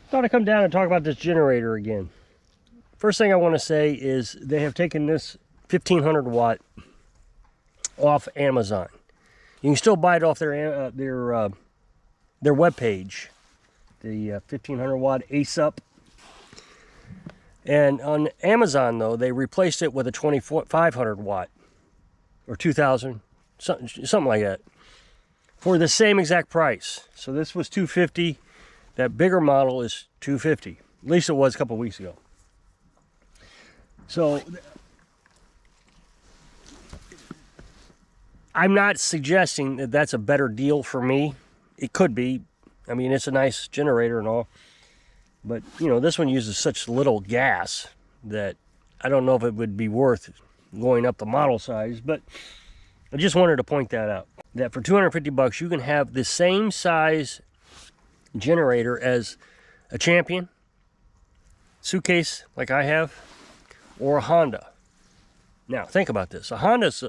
Thought I'd come down and talk about this generator again. First thing I want to say is they have taken this 1500 watt off Amazon. You can still buy it off their web page, the 1500 watt ASUP. And on Amazon though, they replaced it with a 2500 watt or 2000, something like that, for the same exact price. So this was $250. That bigger model is $250. At least it was a couple weeks ago. So I'm not suggesting that that's a better deal for me. It could be. I mean, it's a nice generator and all. But, you know, this one uses such little gas that I don't know if it would be worth going up the model size. But I just wanted to point that out. That for 250 bucks, you can have the same size generator as a Champion suitcase like I have, or a Honda. Now think about this. A Honda's,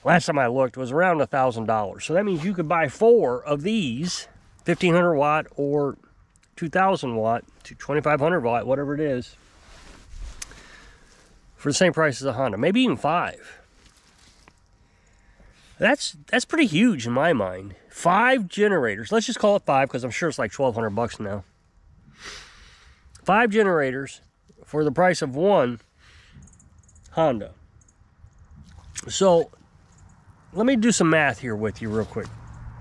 last time I looked, was around $1,000. So that means you could buy 4 of these 1500 watt or 2000 watt to 2500 watt, whatever it is, for the same price as a Honda, maybe even 5. That's pretty huge in my mind. 5 generators. Let's just call it 5 because I'm sure it's like 1,200 bucks now. 5 generators for the price of 1 Honda. So let me do some math here with you real quick.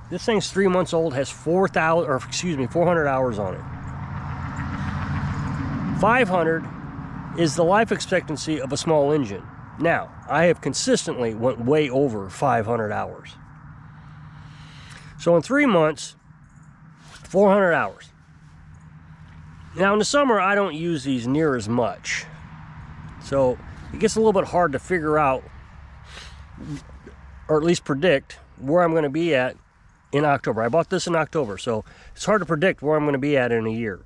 This thing's 3 months old, has 400 hours on it. 500 is the life expectancy of a small engine. Now, I have consistently went way over 500 hours. So in 3 months, 400 hours. Now in the summer, I don't use these near as much. So it gets a little bit hard to figure out, or at least predict, where I'm going to be at in October. I bought this in October, so it's hard to predict where I'm going to be at in a year.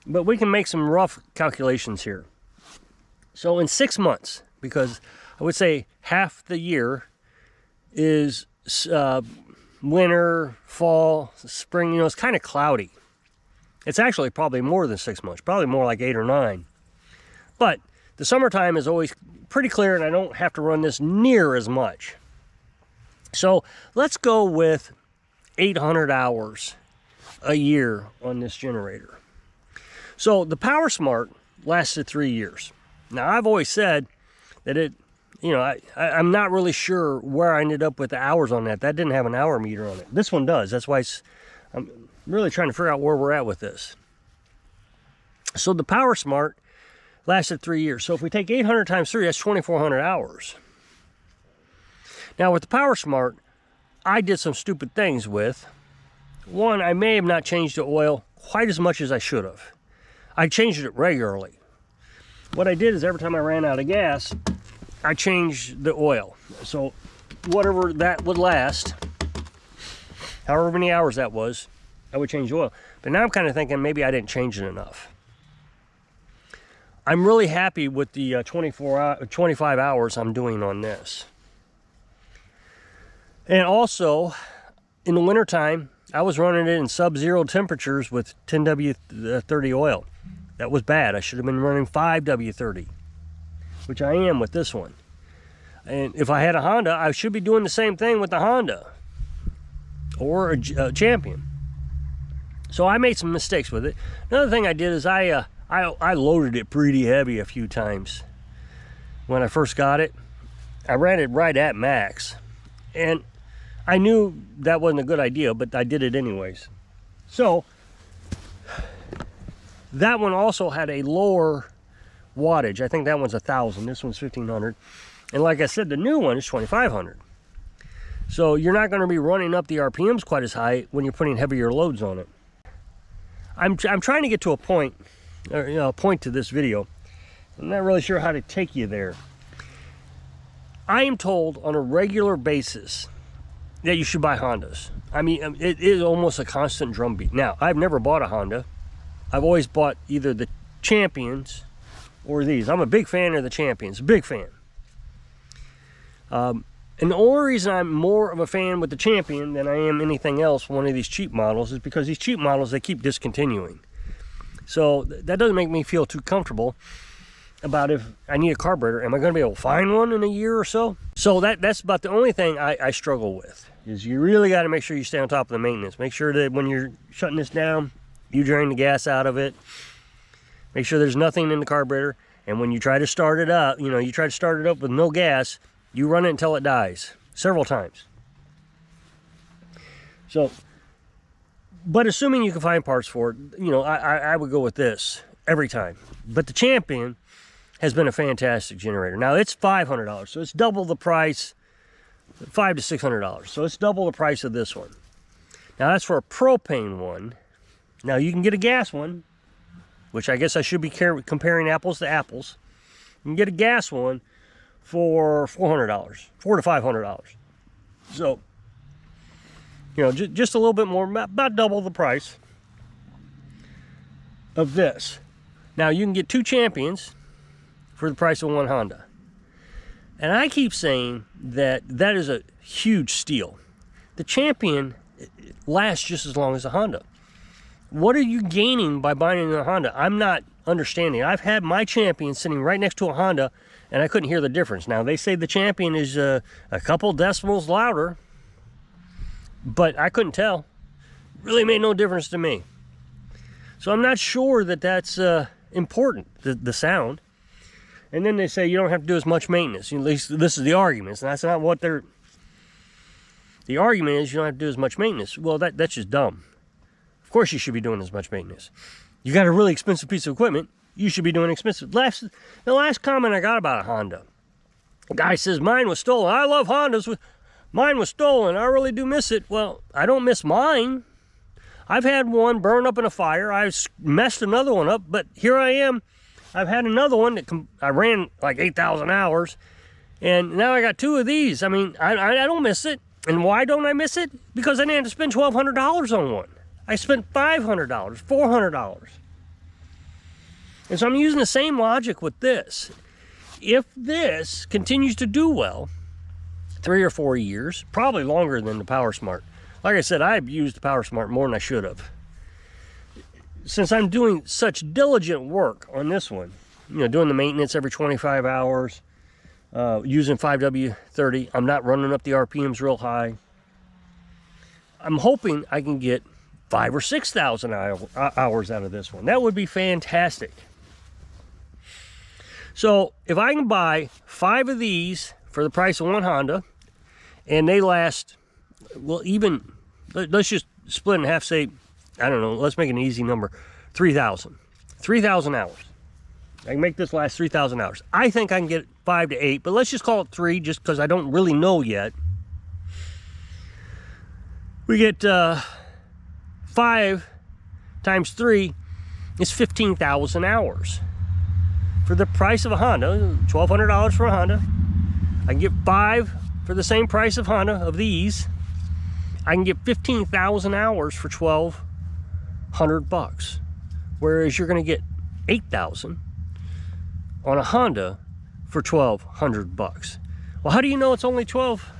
But we can make some rough calculations here. So in 6 months, because I would say half the year is winter, fall, spring, you know, it's kind of cloudy. It's actually probably more than 6 months, probably more like 8 or 9. But the summertime is always pretty clear and I don't have to run this near as much. So let's go with 800 hours a year on this generator. So the Power Smart lasted 3 years. Now I've always said that it, you know, I'm not really sure where I ended up with the hours on that. That didn't have an hour meter on it. This one does. That's why I'm really trying to figure out where we're at with this. So the Power Smart lasted 3 years. So if we take 800 times 3, that's 2,400 hours. Now with the Power Smart, I did some stupid things with. One, I may have not changed the oil quite as much as I should have. I changed it regularly. What I did is every time I ran out of gas, I changed the oil. So whatever that would last, however many hours that was, I would change the oil. But now I'm kind of thinking maybe I didn't change it enough. I'm really happy with the 25 hours I'm doing on this. And also, in the wintertime, I was running it in sub-zero temperatures with 10W30 oil. That was bad. I should have been running 5W30, which I am with this one. And if I had a Honda, I should be doing the same thing with the Honda or a Champion. So I made some mistakes with it. Another thing I did is I loaded it pretty heavy a few times. When I first got it, I ran it right at max. And I knew that wasn't a good idea, but I did it anyways. So that one also had a lower wattage. I think that one's 1,000. This one's 1,500. And like I said, the new one is 2,500. So you're not going to be running up the RPMs quite as high when you're putting heavier loads on it. I'm trying to get to a point, or, you know, a point to this video. I'm not really sure how to take you there. I am told on a regular basis that you should buy Hondas. I mean, it is almost a constant drumbeat. Now, I've never bought a Honda. I've always bought either the Champions or these. I'm a big fan of the Champions, big fan. And the only reason I'm more of a fan with the Champion than I am anything else, one of these cheap models, is because these cheap models, they keep discontinuing. So that doesn't make me feel too comfortable about if I need a carburetor. Am I going to be able to find one in a year or so? So that's about the only thing I struggle with, is you really got to make sure you stay on top of the maintenance. Make sure that when you're shutting this down, you drain the gas out of it. Make sure there's nothing in the carburetor. And when you try to start it up, you try to start it up with no gas, you run it until it dies several times. So, but assuming you can find parts for it, I would go with this every time. But the Champion has been a fantastic generator. Now it's $500, so it's double the price, $500 to $600. So it's double the price of this one. Now that's for a propane one. Now you can get a gas one, which I guess I should be comparing apples to apples. You can get a gas one for $400, $400 to $500. So, just a little bit more, about double the price of this. Now you can get 2 Champions for the price of 1 Honda. And I keep saying that is a huge steal. The Champion lasts just as long as a Honda. What are you gaining by buying a Honda? I'm not understanding. I've had my Champion sitting right next to a Honda, and I couldn't hear the difference. Now, they say the Champion is a couple decibels louder, but I couldn't tell. Really made no difference to me. So I'm not sure that that's important, the sound. And then they say you don't have to do as much maintenance. At least this is the argument. And that's not what they're... The argument is you don't have to do as much maintenance. Well, that's just dumb. Of course you should be doing as much maintenance. You got a really expensive piece of equipment, you should be doing expensive. The last comment I got about a Honda, a guy says, mine was stolen. I love Hondas. Mine was stolen. I really do miss it. Well, I don't miss mine. I've had one burn up in a fire. I messed another one up, but here I am. I've had another one that I ran like 8,000 hours, and now I got 2 of these. I mean, I don't miss it. And why don't I miss it? Because I didn't have to spend $1,200 on one. I spent $500, $400. And so I'm using the same logic with this. If this continues to do well, 3 or 4 years, probably longer than the PowerSmart. Like I said, I've used the PowerSmart more than I should have. Since I'm doing such diligent work on this one, doing the maintenance every 25 hours, using 5W30, I'm not running up the RPMs real high. I'm hoping I can get 5,000 or 6,000 hours out of this one. That would be fantastic. So if I can buy 5 of these for the price of 1 Honda, and they last, well, even, let's just split in half, say, I don't know, let's make an easy number, 3,000 hours. I can make this last 3,000 hours. I think I can get 5 to 8, but let's just call it 3, just because I don't really know yet. We get 5 times 3 is 15,000 hours. For the price of a Honda, $1,200 for a Honda. I can get 5 for the same price of Honda, of these. I can get 15,000 hours for $1,200. Whereas you're going to get 8,000 on a Honda for $1,200. Well, how do you know it's only 12?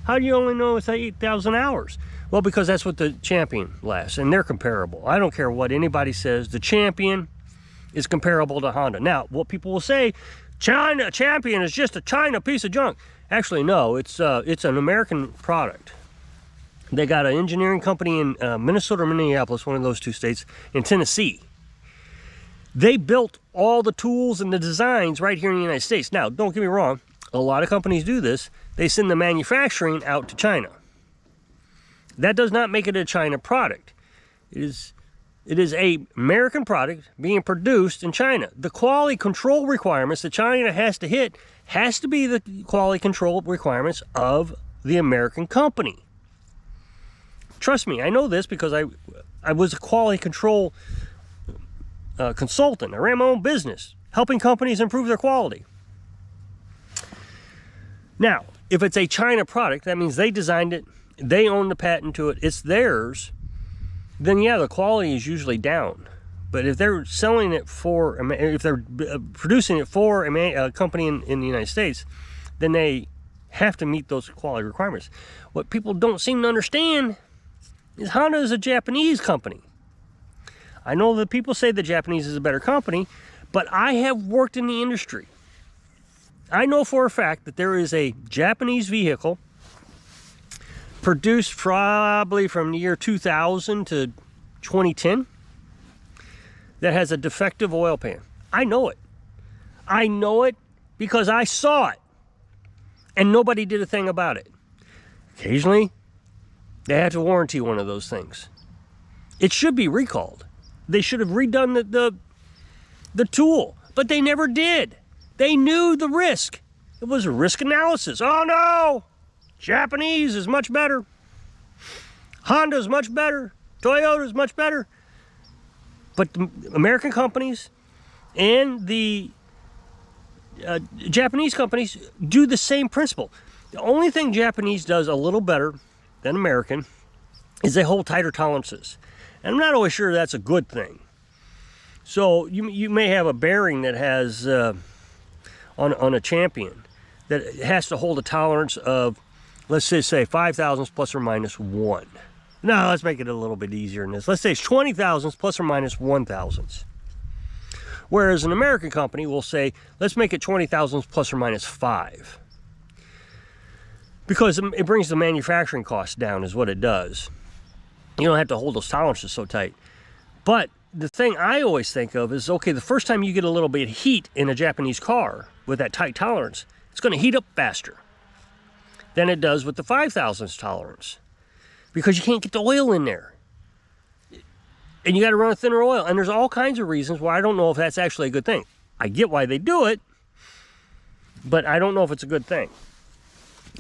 How do you only know it's 8,000 hours? Well, because that's what the Champion lasts, and they're comparable. I don't care what anybody says. The Champion is comparable to Honda. Now, what people will say, Champion is just a China piece of junk. Actually, no, it's an American product. They got an engineering company in Minnesota or Minneapolis, one of those 2 states, in Tennessee. They built all the tools and the designs right here in the United States. Now, don't get me wrong, a lot of companies do this. They send the manufacturing out to China. That does not make it a China product. It is a American product being produced in China. The quality control requirements that China has to hit has to be the quality control requirements of the American company. Trust me, I know this because I was a quality control consultant. I ran my own business, helping companies improve their quality. Now, if it's a China product, that means they designed it, they own the patent to it, it's theirs, then yeah, the quality is usually down. But if they're selling it for, if they're producing it for a company in the United States, then they have to meet those quality requirements. What people don't seem to understand is Honda is a Japanese company. I know that people say the Japanese is a better company, but I have worked in the industry. I know for a fact that there is a Japanese vehicle produced probably from the year 2000 to 2010 that has a defective oil pan. I know it. I know it because I saw it, and nobody did a thing about it. Occasionally, they had to warranty one of those things. It should be recalled. They should have redone the tool, but they never did. They knew the risk. It was a risk analysis. Oh no, Japanese is much better. Honda's much better. Toyota's much better. But the American companies and the Japanese companies do the same principle. The only thing Japanese does a little better than American is they hold tighter tolerances. And I'm not always sure that's a good thing. So you may have a bearing that has, on a Champion, that has to hold a tolerance of, let's just say 5 thousandths plus or minus 1. No, let's make it a little bit easier than this. Let's say it's 20 thousandths plus or minus 1 thousandths. Whereas an American company will say, let's make it 20 thousandths plus or minus 5. Because it brings the manufacturing costs down is what it does. You don't have to hold those tolerances so tight. But the thing I always think of is, okay, the first time you get a little bit of heat in a Japanese car with that tight tolerance, it's going to heat up faster than it does with the 5 thousandths tolerance. Because you can't get the oil in there. And you got to run a thinner oil. And there's all kinds of reasons why I don't know if that's actually a good thing. I get why they do it, but I don't know if it's a good thing.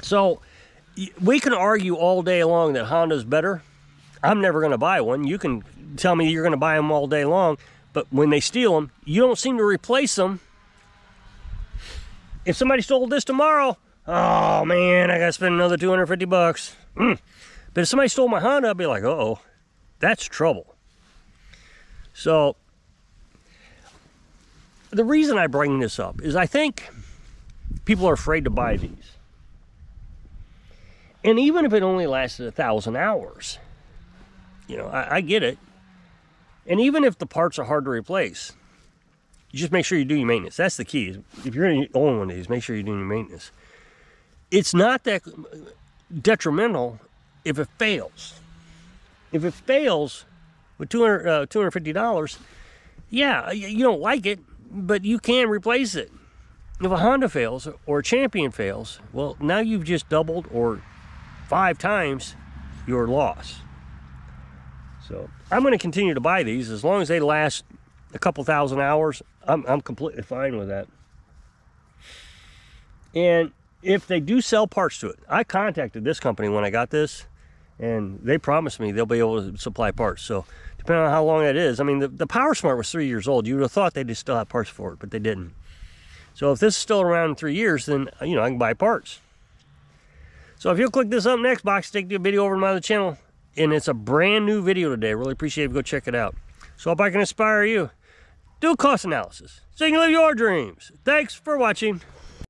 So we can argue all day long that Honda's better. I'm never going to buy one. You can tell me you're going to buy them all day long, but when they steal them, you don't seem to replace them. If somebody stole this tomorrow, oh man, I got to spend another 250 bucks. But if somebody stole my Honda, I'd be like, uh-oh, that's trouble. So the reason I bring this up is I think people are afraid to buy these. And even if it only lasted 1,000 hours, you know, I get it. And even if the parts are hard to replace, you just make sure you do your maintenance. That's the key. If you're going to own one of these, make sure you do your maintenance. It's not that detrimental if it fails. If it fails with $250, yeah, you don't like it, but you can replace it. If a Honda fails or a Champion fails, well, now you've just doubled or 5 times your loss. So I'm going to continue to buy these as long as they last a couple thousand hours. I'm completely fine with that. And if they do sell parts to it, I contacted this company when I got this, and they promised me they'll be able to supply parts. So depending on how long that is, I mean, the Power Smart was 3 years old. You would have thought they'd still have parts for it, but they didn't. So if this is still around in 3 years, then, you know, I can buy parts. So if you'll click this up next box, take the video over to my other channel, and it's a brand new video today. I really appreciate it. Go check it out. So I hope I can inspire you. Do a cost analysis so you can live your dreams. Thanks for watching.